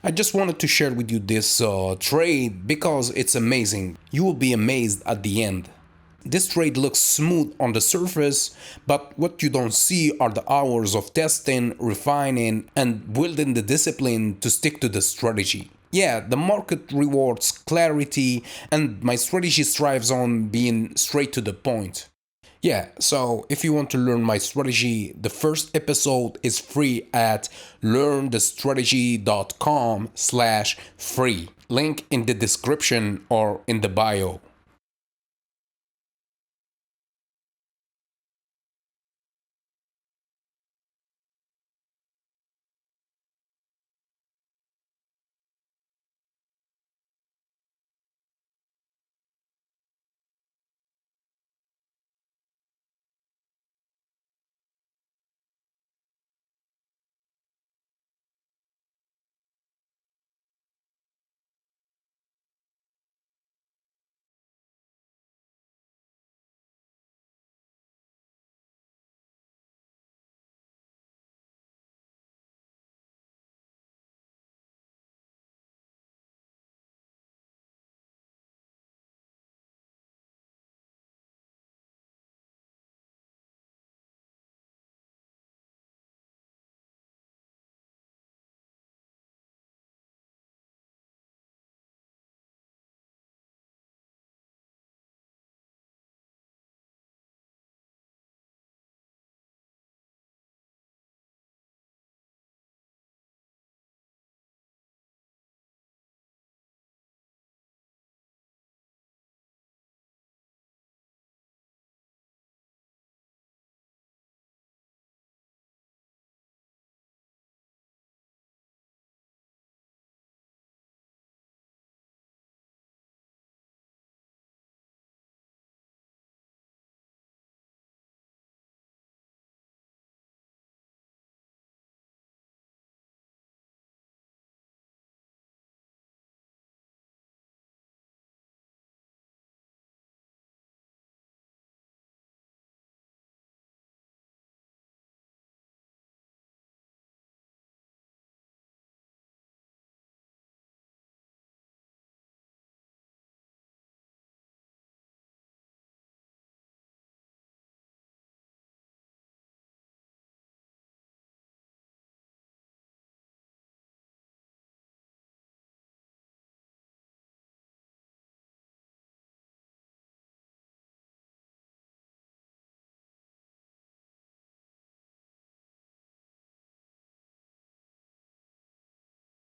I just wanted to share with you this trade because it's amazing. You will be amazed at the end. This trade looks smooth on the surface, but what you don't see are the hours of testing, refining, and building the discipline to stick to the strategy. Yeah, the market rewards clarity, and my strategy strives on being straight to the point. Yeah, so if you want to learn my strategy, the first episode is free at learnthestrategy.com/free. Link in the description or in the bio.